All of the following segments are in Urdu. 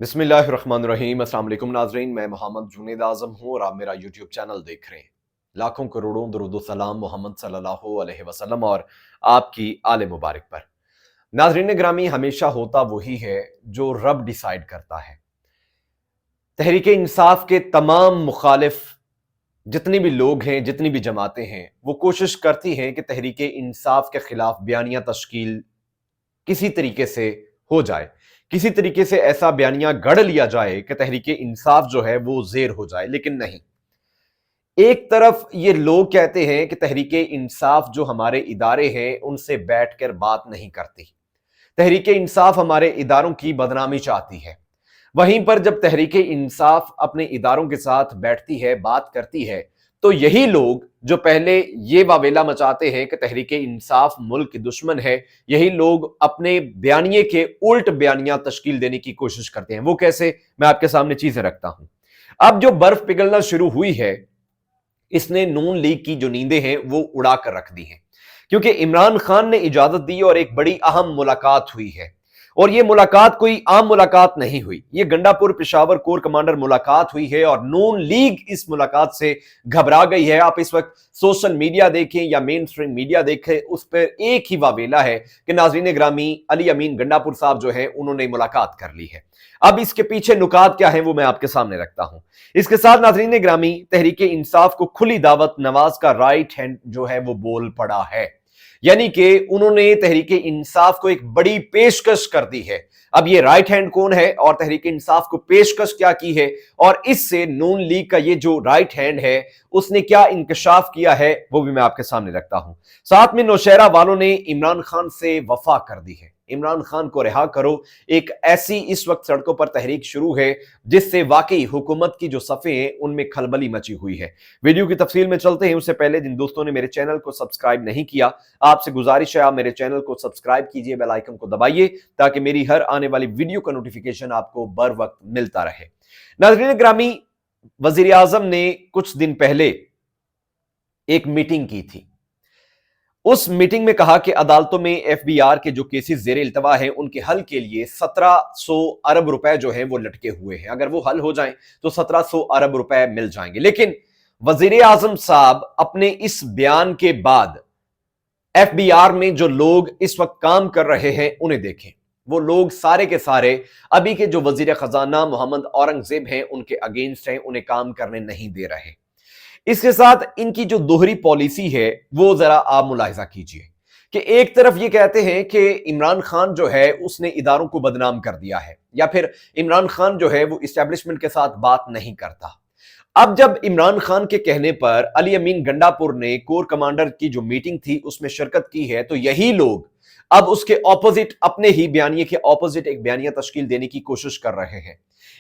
بسم اللہ الرحمن الرحیم۔ السلام علیکم ناظرین، میں محمد جنید اعظم ہوں اور آپ میرا یوٹیوب چینل دیکھ رہے ہیں۔ لاکھوں کروڑوں درود و سلام محمد صلی اللہ علیہ وسلم اور آپ کی آل مبارک پر۔ ناظرین گرامی، ہمیشہ ہوتا وہی ہے جو رب ڈیسائیڈ کرتا ہے۔ تحریک انصاف کے تمام مخالف جتنی بھی لوگ ہیں، جتنی بھی جماعتیں ہیں، وہ کوشش کرتی ہیں کہ تحریک انصاف کے خلاف بیانیہ تشکیل کسی طریقے سے ہو جائے، کسی طریقے سے ایسا بیانیہ گڑھ لیا جائے کہ تحریک انصاف جو ہے وہ زیر ہو جائے۔ لیکن نہیں، ایک طرف یہ لوگ کہتے ہیں کہ تحریک انصاف جو ہمارے ادارے ہیں ان سے بیٹھ کر بات نہیں کرتی، تحریک انصاف ہمارے اداروں کی بدنامی چاہتی ہے۔ وہیں پر جب تحریک انصاف اپنے اداروں کے ساتھ بیٹھتی ہے، بات کرتی ہے، تو یہی لوگ جو پہلے یہ واویلا مچاتے ہیں کہ تحریک انصاف ملک کی دشمن ہے، یہی لوگ اپنے بیانیے کے الٹ بیانیہ تشکیل دینے کی کوشش کرتے ہیں۔ وہ کیسے؟ میں آپ کے سامنے چیزیں رکھتا ہوں۔ اب جو برف پگھلنا شروع ہوئی ہے، اس نے نون لیگ کی جو نیندیں ہیں وہ اڑا کر رکھ دی ہیں، کیونکہ عمران خان نے اجازت دی اور ایک بڑی اہم ملاقات ہوئی ہے۔ اور یہ ملاقات کوئی عام ملاقات نہیں ہوئی، یہ گنڈا پور پشاور کور کمانڈر ملاقات ہوئی ہے، اور نون لیگ اس ملاقات سے گھبرا گئی ہے۔ آپ اس وقت سوشل میڈیا دیکھیں یا مین سٹریم میڈیا دیکھیں، اس پر ایک ہی واویلا ہے کہ ناظرین گرامی، علی امین گنڈا پور صاحب جو ہیں انہوں نے ملاقات کر لی ہے۔ اب اس کے پیچھے نکات کیا ہیں وہ میں آپ کے سامنے رکھتا ہوں۔ اس کے ساتھ ناظرین گرامی، تحریک انصاف کو کھلی دعوت، نواز کا رائٹ ہینڈ جو ہے وہ بول پڑا ہے، یعنی کہ انہوں نے تحریک انصاف کو ایک بڑی پیشکش کر دی ہے۔ اب یہ رائٹ ہینڈ کون ہے اور تحریک انصاف کو پیشکش کیا کی ہے، اور اس سے نون لیگ کا یہ جو رائٹ ہینڈ ہے اس نے کیا انکشاف کیا ہے، وہ بھی میں آپ کے سامنے رکھتا ہوں۔ ساتھ میں نوشہرہ والوں نے عمران خان سے وفا کر دی ہے، عمران خان کو رہا کرو۔ ایک ایسی اس وقت سڑکوں پر تحریک شروع ہے جس سے واقعی حکومت کی جو صفیں ہیں ان میں کھلبلی مچی ہوئی ہے۔ ویڈیو کی تفصیل میں چلتے ہیں، اس سے پہلے جن دوستوں نے میرے چینل کو سبسکرائب نہیں کیا، آپ سے گزارش ہے آپ میرے چینل کو سبسکرائب کیجئے، بیل آئیکن کو دبائیے تاکہ میری ہر آنے والی ویڈیو کا نوٹیفیکیشن آپ کو بر وقت ملتا رہے۔ ناظرین گرامی، وزیر اعظم نے کچھ دن پہلے ایک میٹنگ کی تھی۔ اس میٹنگ میں کہا کہ عدالتوں میں ایف بی آر کے جو کیسز زیر التوا ہیں ان کے حل کے لیے 1700 ارب روپے جو ہیں وہ لٹکے ہوئے ہیں، اگر وہ حل ہو جائیں تو 1700 ارب روپے مل جائیں گے۔ لیکن وزیر اعظم صاحب اپنے اس بیان کے بعد ایف بی آر میں جو لوگ اس وقت کام کر رہے ہیں انہیں دیکھیں، وہ لوگ سارے کے سارے ابھی کے جو وزیر خزانہ محمد اورنگزیب ہیں ان کے اگینسٹ ہیں، انہیں کام کرنے نہیں دے رہے۔ اس کے ساتھ ان کی جو دوہری پالیسی ہے وہ ذرا آپ ملاحظہ کیجئے کہ ایک طرف یہ کہتے ہیں کہ عمران خان جو ہے اس نے اداروں کو بدنام کر دیا ہے، یا پھر عمران خان جو ہے وہ اسٹیبلشمنٹ کے ساتھ بات نہیں کرتا۔ اب جب عمران خان کے کہنے پر علی امین گنڈا پور نے کور کمانڈر کی جو میٹنگ تھی اس میں شرکت کی ہے، تو یہی لوگ اب اس کے اپوزٹ، اپنے ہی بیانیے کے اپوزٹ ایک بیانیہ تشکیل دینے کی کوشش کر رہے ہیں۔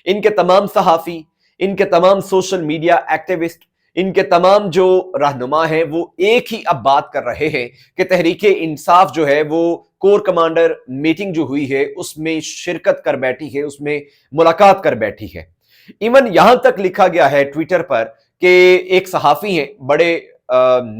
ان کے تمام صحافی، ان کے تمام سوشل میڈیا ایکٹیوسٹ، ان کے تمام جو رہنما ہیں وہ ایک ہی اب بات کر رہے ہیں کہ تحریک انصاف جو ہے وہ کور کمانڈر میٹنگ جو ہوئی ہے اس میں شرکت کر بیٹھی ہے، اس میں ملاقات کر بیٹھی ہے۔ ایون یہاں تک لکھا گیا ہے ٹویٹر پر کہ ایک صحافی ہیں، بڑے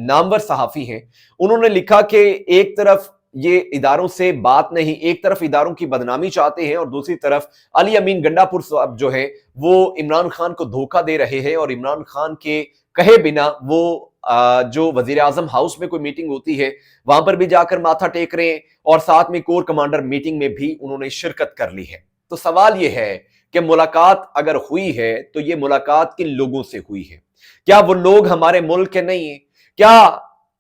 نامور صحافی ہیں، انہوں نے لکھا کہ ایک طرف یہ اداروں سے بات نہیں، ایک طرف اداروں کی بدنامی چاہتے ہیں اور دوسری طرف علی امین گنڈا پور صاحب جو ہے وہ عمران خان کو دھوکہ دے رہے ہیں، اور عمران خان کے کہے بنا وہ جو وزیر اعظم ہاؤس میں کوئی میٹنگ ہوتی ہے وہاں پر بھی جا کر ماتھا ٹیک رہے ہیں، اور ساتھ میں کور کمانڈر میٹنگ میں بھی انہوں نے شرکت کر لی ہے۔ تو سوال یہ ہے کہ ملاقات اگر ہوئی ہے تو یہ ملاقات کن لوگوں سے ہوئی ہے؟ کیا وہ لوگ ہمارے ملک کے نہیں ہیں؟ کیا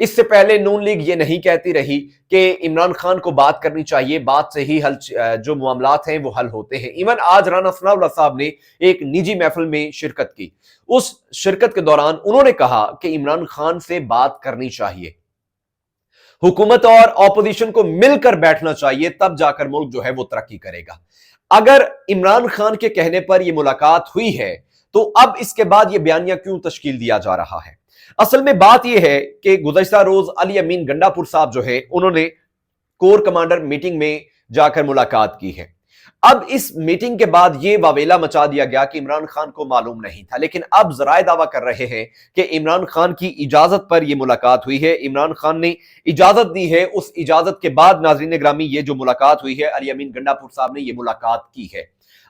اس سے پہلے نون لیگ یہ نہیں کہتی رہی کہ عمران خان کو بات کرنی چاہیے، بات سے ہی حل جو معاملات ہیں وہ حل ہوتے ہیں؟ ایون آج رانا ثناء اللہ صاحب نے ایک نجی محفل میں شرکت کی، اس شرکت کے دوران انہوں نے کہا کہ عمران خان سے بات کرنی چاہیے، حکومت اور اپوزیشن کو مل کر بیٹھنا چاہیے، تب جا کر ملک جو ہے وہ ترقی کرے گا۔ اگر عمران خان کے کہنے پر یہ ملاقات ہوئی ہے تو اب اس کے بعد یہ بیانیہ کیوں تشکیل دیا جا رہا ہے؟ اصل میں بات یہ ہے کہ گزشتہ روز علی امین گنڈا پور صاحب جو ہے انہوں نے کور کمانڈر میٹنگ میں جا کر ملاقات کی ہے۔ اب اس میٹنگ کے بعد یہ واویلا مچا دیا گیا کہ عمران خان کو معلوم نہیں تھا، لیکن اب ذرائع دعویٰ کر رہے ہیں کہ عمران خان کی اجازت پر یہ ملاقات ہوئی ہے، عمران خان نے اجازت دی ہے، اس اجازت کے بعد ناظرین گرامی یہ جو ملاقات ہوئی ہے، علی امین گنڈا پور صاحب نے یہ ملاقات کی ہے۔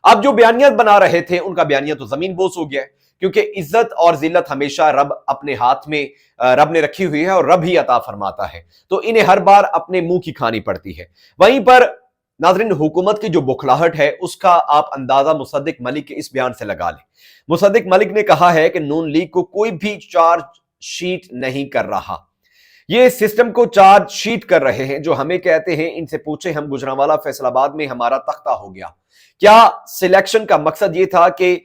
اب جو بیانیہ بنا رہے تھے ان کا بیانیہ تو زمین بوس ہو گیا ہے، کیونکہ عزت اور ذلت ہمیشہ رب اپنے ہاتھ میں رب نے رکھی ہوئی ہے اور رب ہی عطا فرماتا ہے، تو انہیں ہر بار اپنے منہ کی کھانی پڑتی ہے۔ وہیں پر ناظرین حکومت کی جو بخلاہٹ ہے اس کا آپ اندازہ مصدق ملک کے اس بیان سے لگا لیں۔ مصدق ملک نے کہا ہے کہ نون لیگ کو کوئی بھی چارج شیٹ نہیں کر رہا، یہ سسٹم کو چارج شیٹ کر رہے ہیں، جو ہمیں کہتے ہیں ان سے پوچھیں ہم گجرانوالہ فیصل آباد میں ہمارا تختہ ہو گیا۔ کیا سلیکشن کا مقصد یہ تھا کہ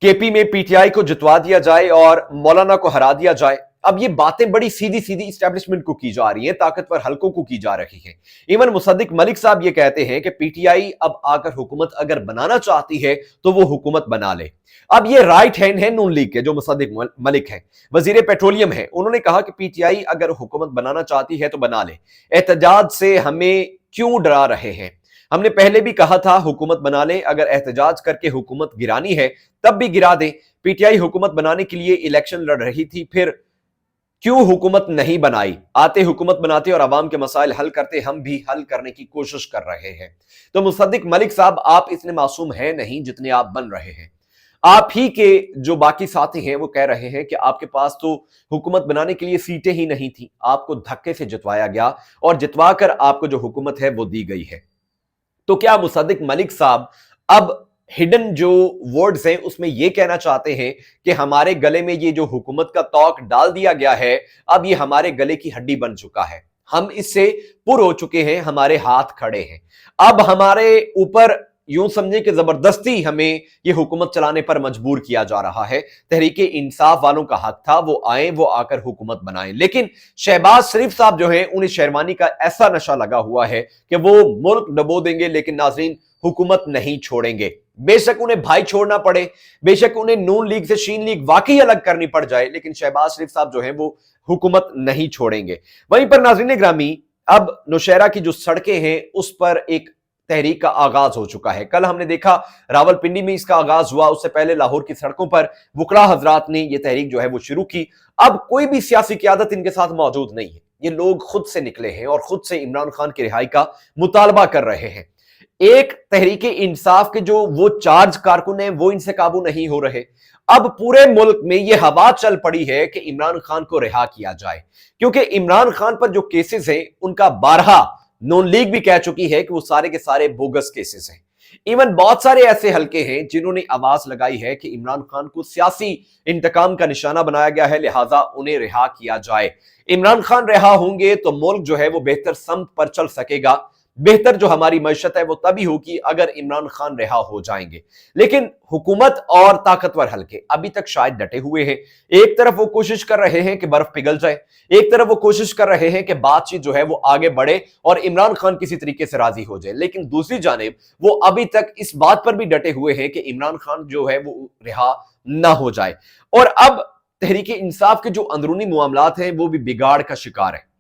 کے پی میں پی ٹی آئی کو جتوا دیا جائے اور مولانا کو ہرا دیا جائے؟ اب یہ باتیں بڑی سیدھی سیدھی اسٹیبلشمنٹ کو کی جا رہی ہیں، طاقتور حلقوں کو کی جا رہی ہیں۔ ایون مصدق ملک صاحب یہ کہتے ہیں کہ پی ٹی آئی اب آ کر حکومت اگر بنانا چاہتی ہے تو وہ حکومت بنا لے۔ اب یہ رائٹ ہینڈ ہے نون لیگ کے، جو مصدق ملک ہیں، وزیر پیٹرولیم ہیں، انہوں نے کہا کہ پی ٹی آئی اگر حکومت بنانا چاہتی ہے تو بنا لے، احتجاج سے ہمیں کیوں ڈرا رہے ہیں؟ ہم نے پہلے بھی کہا تھا حکومت بنا لیں، اگر احتجاج کر کے حکومت گرانی ہے تب بھی گرا دیں۔ پی ٹی آئی حکومت بنانے کے لیے الیکشن لڑ رہی تھی، پھر کیوں حکومت نہیں بنائی؟ آتے حکومت بناتے اور عوام کے مسائل حل کرتے، ہم بھی حل کرنے کی کوشش کر رہے ہیں۔ تو مصدق ملک صاحب آپ اتنے معصوم ہیں نہیں جتنے آپ بن رہے ہیں۔ آپ ہی کے جو باقی ساتھی ہیں وہ کہہ رہے ہیں کہ آپ کے پاس تو حکومت بنانے کے لیے سیٹیں ہی نہیں تھیں، آپ کو دھکے سے جتوایا گیا اور جتوا کر آپ کو جو حکومت ہے وہ دی گئی ہے۔ تو کیا مصدق ملک صاحب اب ہڈن جو ورڈز ہیں اس میں یہ کہنا چاہتے ہیں کہ ہمارے گلے میں یہ جو حکومت کا توق ڈال دیا گیا ہے اب یہ ہمارے گلے کی ہڈی بن چکا ہے، ہم اس سے پر ہو چکے ہیں، ہمارے ہاتھ کھڑے ہیں، اب ہمارے اوپر یوں سمجھے کہ زبردستی ہمیں یہ حکومت چلانے پر مجبور کیا جا رہا ہے؟ تحریک انصاف والوں کا حق تھا وہ آئیں، وہ آ کر حکومت بنائیں، لیکن شہباز شریف صاحب جو ہیں انہیں شیروانی کا ایسا نشہ لگا ہوا ہے کہ وہ ملک ڈبو دیں گے لیکن ناظرین حکومت نہیں چھوڑیں گے۔ بے شک انہیں بھائی چھوڑنا پڑے، بے شک انہیں نون لیگ سے شین لیگ واقعی الگ کرنی پڑ جائے، لیکن شہباز شریف صاحب جو ہیں وہ حکومت نہیں چھوڑیں گے۔ وہیں پر ناظرین گرامی اب نوشہرہ کی جو سڑکیں ہیں اس پر ایک تحریک کا آغاز ہو چکا ہے۔ کل ہم نے دیکھا راول پنڈی میں اس کا آغاز ہوا، اس سے پہلے لاہور کی سڑکوں پر وکلاء حضرات نے یہ تحریک جو ہے وہ شروع کی۔ اب کوئی بھی سیاسی قیادت ان کے ساتھ موجود نہیں ہے، یہ لوگ خود سے نکلے ہیں اور خود سے عمران خان کی رہائی کا مطالبہ کر رہے ہیں۔ ایک تحریک انصاف کے جو وہ چارج کارکن ہیں وہ ان سے قابو نہیں ہو رہے۔ اب پورے ملک میں یہ ہوا چل پڑی ہے کہ عمران خان کو رہا کیا جائے، کیونکہ عمران خان پر جو کیسز ہیں ان کا بارہا نون لیگ بھی کہہ چکی ہے کہ وہ سارے کے سارے بوگس کیسز ہیں۔ ایون بہت سارے ایسے حلقے ہیں جنہوں نے آواز لگائی ہے کہ عمران خان کو سیاسی انتقام کا نشانہ بنایا گیا ہے، لہٰذا انہیں رہا کیا جائے۔ عمران خان رہا ہوں گے تو ملک جو ہے وہ بہتر سمت پر چل سکے گا، بہتر جو ہماری معیشت ہے وہ تبھی ہوگی اگر عمران خان رہا ہو جائیں گے۔ لیکن حکومت اور طاقتور حلقے ابھی تک شاید ڈٹے ہوئے ہیں، ایک طرف وہ کوشش کر رہے ہیں کہ برف پگھل جائے، ایک طرف وہ کوشش کر رہے ہیں کہ بات چیت جو ہے وہ آگے بڑھے اور عمران خان کسی طریقے سے راضی ہو جائے، لیکن دوسری جانب وہ ابھی تک اس بات پر بھی ڈٹے ہوئے ہیں کہ عمران خان جو ہے وہ رہا نہ ہو جائے۔ اور اب تحریک انصاف کے جو اندرونی معاملات ہیں وہ بھی بگاڑ کا شکار ہیں۔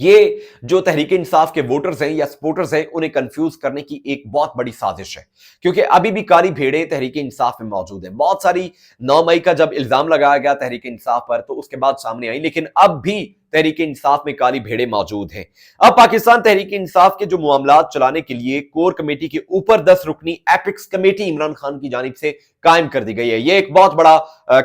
یہ جو تحریک انصاف کے ووٹرز ہیں یا سپورٹرز ہیں انہیں کنفیوز کرنے کی ایک بہت بڑی سازش ہے، کیونکہ ابھی بھی کالی بھیڑیں تحریک انصاف میں موجود ہیں۔ بہت ساری 9 مئی کا جب الزام لگایا گیا تحریک انصاف پر تو اس کے بعد سامنے آئی، لیکن اب بھی تحریک انصاف میں کالی بھیڑیں موجود ہیں۔ اب پاکستان تحریک انصاف کے جو معاملات چلانے کے لیے کور کمیٹی کے اوپر 10 رکنی ایپکس کمیٹی عمران خان کی جانب سے قائم کر دی گئی ہے۔ یہ ایک بہت بڑا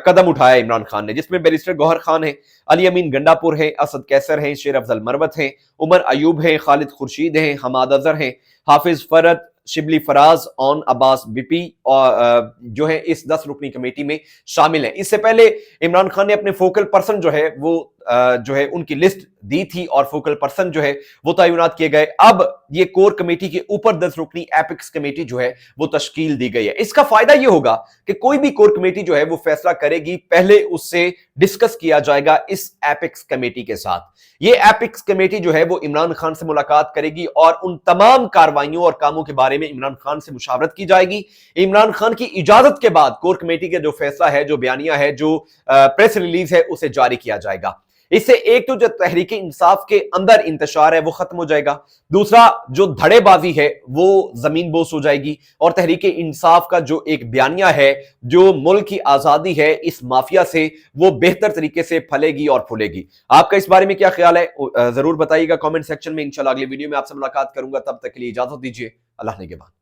قدم اٹھایا عمران خان نے، جس میں بیرسٹر گوہر خان ہیں، علی امین گنڈا پور ہیں، اسد کیسر ہیں، شیر افضل مروت ہیں، عمر ایوب ہیں، خالد خورشید ہیں، حماد اظہر ہیں، حافظ فرد، شبلی فراز، اون عباس بپی اور جو ہے اس 10 رکنی کمیٹی میں شامل ہیں۔ اس سے پہلے عمران خان نے اپنے فوکل پرسن جو ہے وہ ان کی لسٹ دی تھی اور فوکل پرسن جو ہے وہ تعینات کیے گئے۔ اب یہ کور کمیٹی کے اوپر 10 رکنی ایپکس کمیٹی جو ہے وہ تشکیل دی گئی ہے۔ اس کا فائدہ یہ ہوگا کہ کوئی بھی کور کمیٹی جو ہے وہ فیصلہ کرے گی، پہلے اس سے ڈسکس کیا جائے گا اس ایپکس کمیٹی کے ساتھ۔ یہ ایپکس کمیٹی جو ہے وہ عمران خان سے ملاقات کرے گی اور ان تمام کاروائیوں اور کاموں کے بارے میں عمران خان سے مشاورت کی جائے گی۔ عمران خان کی اجازت کے بعد کور کمیٹی کا جو فیصلہ ہے، جو بیانیہ ہے، جو پریس ریلیز ہے، اسے جاری کیا جائے گا۔ اس سے ایک تو جو تحریک انصاف کے اندر انتشار ہے وہ ختم ہو جائے گا، دوسرا جو دھڑے بازی ہے وہ زمین بوس ہو جائے گی، اور تحریک انصاف کا جو ایک بیانیہ ہے، جو ملک کی آزادی ہے اس مافیا سے، وہ بہتر طریقے سے پھلے گی اور پھولے گی۔ آپ کا اس بارے میں کیا خیال ہے ضرور بتائیے گا کامنٹ سیکشن میں۔ انشاءاللہ اگلی ویڈیو میں آپ سے ملاقات کروں گا، تب تک کے لیے اجازت دیجیے، اللہ نگہبان۔